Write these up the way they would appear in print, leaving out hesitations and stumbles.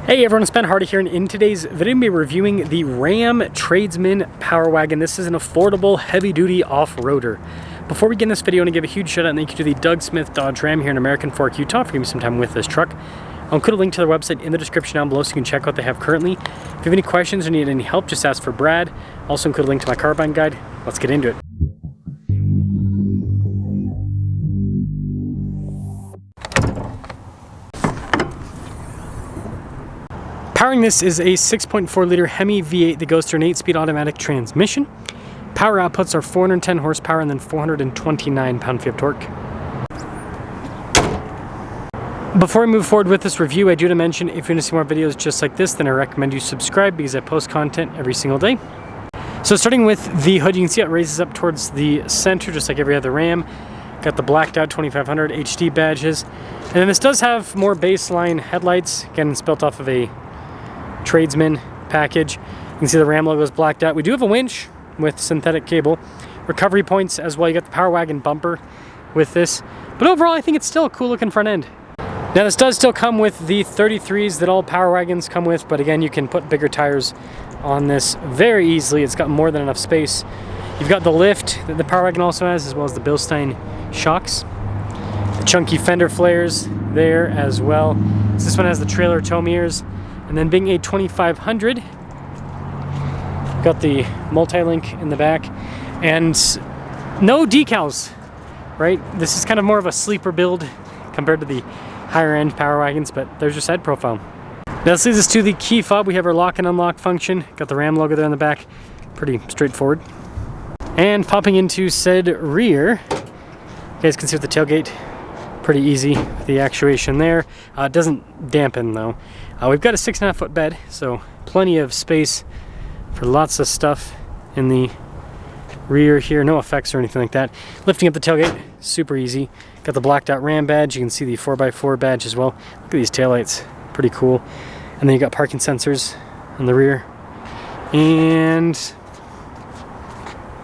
Hey everyone, it's Ben Hardy here, and in today's video I'm going to be reviewing the Ram Tradesman Power Wagon. This is an affordable, heavy-duty off-roader. Before we get in this video, I want to give a huge shout out and thank you to the Doug Smith Dodge Ram here in American Fork, Utah for giving me some time with this truck. I'll include a link to their website in the description down below so you can check out what they have currently. If you have any questions or need any help, just ask for Brad. I'll also include a link to my car buying guide. Let's get into it. Powering this is a 6.4 liter Hemi V8 that goes through an 8-speed automatic transmission. Power outputs are 410 horsepower and then 429 pound-feet of torque. Before we move forward with this review, I do want to mention if you want to see more videos just like this, then I recommend you subscribe because I post content every single day. So starting with the hood, you can see it raises up towards the center just like every other Ram. Got the blacked out 2500 HD badges. And then this does have more baseline headlights. Again, it's built off of a Tradesman package. You can see the Ram logo is blacked out. We do have a winch with synthetic cable. Recovery points as well. You got the Power Wagon bumper with this. But overall, I think it's still a cool looking front end. Now this does still come with the 33s that all Power Wagons come with, but again, you can put bigger tires on this very easily. It's got more than enough space. You've got the lift that the Power Wagon also has, as well as the Bilstein shocks. The chunky fender flares there as well. So this one has the trailer tow mirrors. And then being a 2500, got the multi-link in the back and no decals, right? This is kind of more of a sleeper build compared to the higher end Power Wagons, but there's your side profile. Now this leads us to the key fob. We have our lock and unlock function. Got the Ram logo there in the back. Pretty straightforward. And popping into said rear, you guys can see with the tailgate, pretty easy with the actuation there. It doesn't dampen though. We've got a 6.5 foot bed, so plenty of space for lots of stuff in the rear here. No effects or anything like that. Lifting up the tailgate, super easy. Got the blacked out Ram badge. You can see the 4x4 badge as well. Look at these taillights, pretty cool. And then you got parking sensors on the rear. And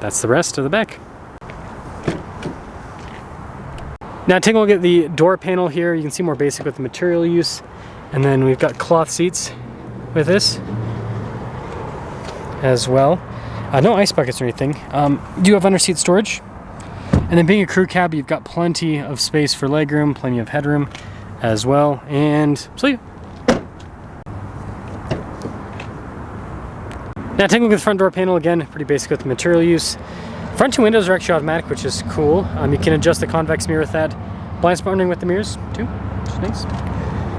that's the rest of the back. Now take a look at the door panel here. You can see more basic with the material use. And then we've got cloth seats with this as well. No ice buckets or anything. You do have under seat storage. And then being a crew cab, you've got plenty of space for legroom, plenty of headroom as well. And so yeah. Now taking a look at the front door panel, again, pretty basic with the material use. Front two windows are actually automatic, which is cool. You can adjust the convex mirror with that. Blind spot running with the mirrors too, which is nice.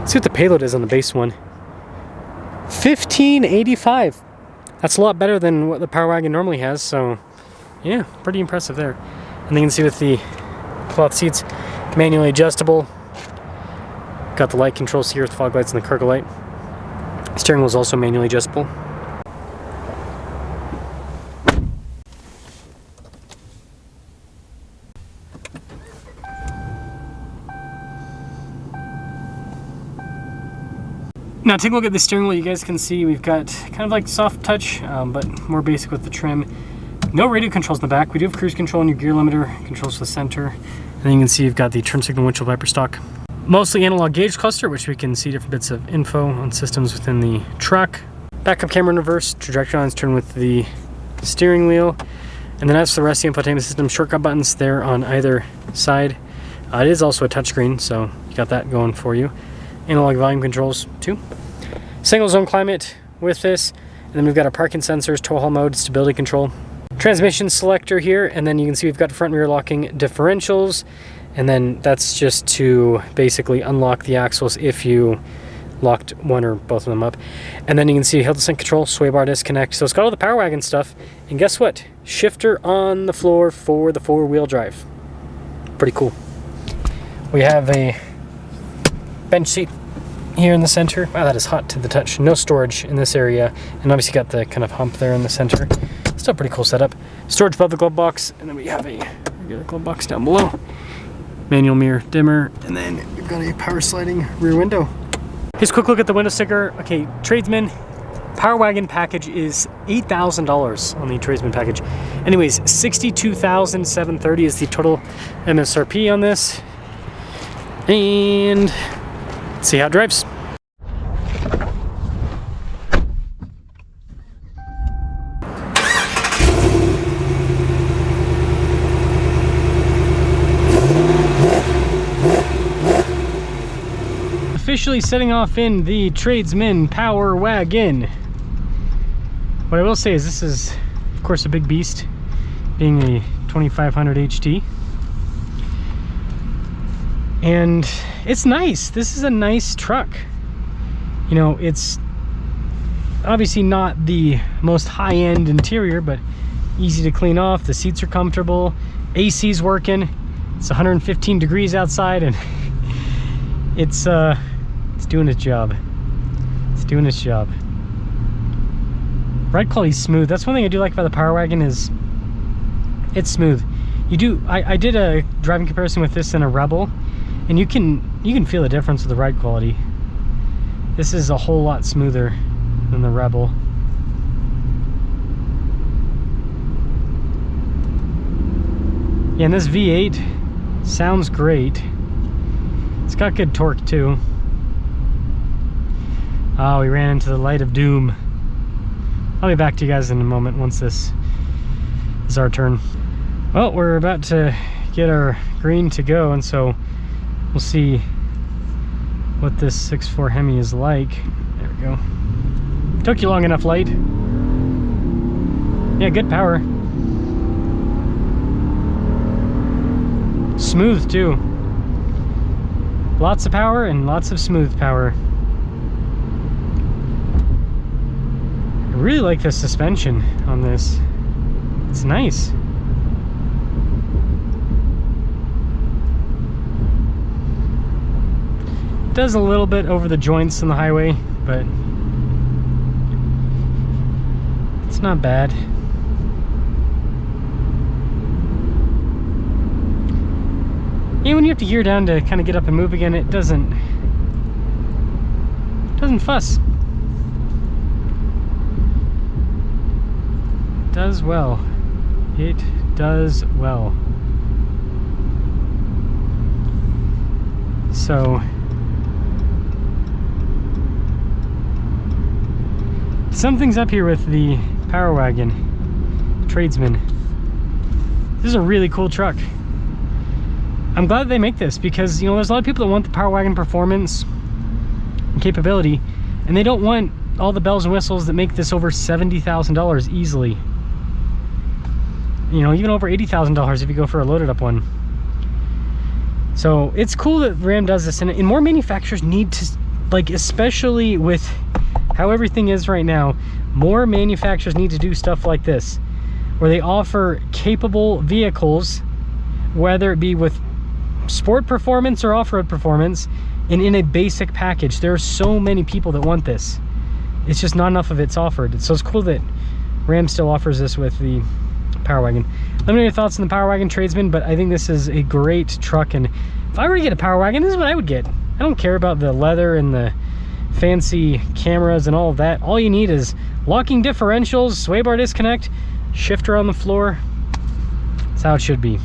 Let's see what the payload is on the base one. 1585. That's a lot better than what the Power Wagon normally has, so yeah, pretty impressive there. And then you can see with the cloth seats, manually adjustable. Got the light controls here with the fog lights and the cargo light. Steering wheel is also manually adjustable. Now take a look at the steering wheel. You guys can see we've got kind of like soft touch, but more basic with the trim. No radio controls in the back. We do have cruise control and your gear limiter, controls for the center. And then you can see you've got the turn signal windshield wiper stock. Mostly analog gauge cluster, which we can see different bits of info on systems within the truck. Backup camera in reverse, trajectory lines turn with the steering wheel. And then as for the rest of the infotainment system, shortcut buttons there on either side. It is also a touchscreen, so you got that going for you. Analog volume controls too. Single zone climate with this. And then we've got our parking sensors, tow haul mode, stability control. Transmission selector here, and then you can see we've got front and rear locking differentials. And then that's just to basically unlock the axles if you locked one or both of them up. And then you can see hill descent control, sway bar disconnect. So it's got all the Power Wagon stuff. And guess what? Shifter on the floor for the 4-wheel drive. Pretty cool. We have a bench seat here in the center. Wow, that is hot to the touch. No storage in this area, and obviously got the kind of hump there in the center. Still pretty cool setup. Storage above the glove box, and then we have a regular glove box down below. Manual mirror dimmer, and then we've got a power sliding rear window. Here's a quick look at the window sticker. Okay, Tradesman Power Wagon package is $8,000 on the Tradesman package. Anyways, $62,730 is the total MSRP on this. And let's see how it drives. officially setting off in the Tradesman Power Wagon. What I will say is this is, of course, a big beast, being a 2500 HT. And it's nice. This is a nice truck. You know, it's obviously not the most high-end interior, but easy to clean off. The seats are comfortable. AC's working. It's 115 degrees outside, and it's doing its job. It's doing its job. Ride quality's smooth. That's one thing I do like about the Power Wagon is it's smooth. I did a driving comparison with this and a Rebel, and you can feel the difference with the ride quality. This is a whole lot smoother than the Rebel. Yeah, and this V8 sounds great. It's got good torque too. Oh, we ran into the light of doom. I'll be back to you guys in a moment once this is our turn. Well, we're about to get our green to go, and so we'll see what this 6.4 Hemi is like. There we go. Took you long enough, light. Yeah, good power. Smooth too. Lots of power and lots of smooth power. I really like the suspension on this. It's nice. It does a little bit over the joints on the highway, but it's not bad. Yeah, when you have to gear down to kind of get up and move again, it doesn't fuss. It does well. It does well. So something's up here with the Power Wagon Tradesman. This is a really cool truck. I'm glad they make this because, you know, there's a lot of people that want the Power Wagon performance and capability, and they don't want all the bells and whistles that make this over $70,000 easily. You know, even over $80,000 if you go for a loaded up one. So it's cool that Ram does this, and more manufacturers need to, like, especially with how everything is right now, more manufacturers need to do stuff like this, where they offer capable vehicles, whether it be with sport performance or off-road performance, and in a basic package. There are so many people that want this. It's just not enough of it's offered. So it's cool that Ram still offers this with the Power Wagon. Let me know your thoughts on the Power Wagon Tradesman, but I think this is a great truck, and if I were to get a Power Wagon, this is what I would get. I don't care about the leather and the fancy cameras and all of that. All you need is locking differentials, sway bar disconnect, shifter on the floor. That's how it should be.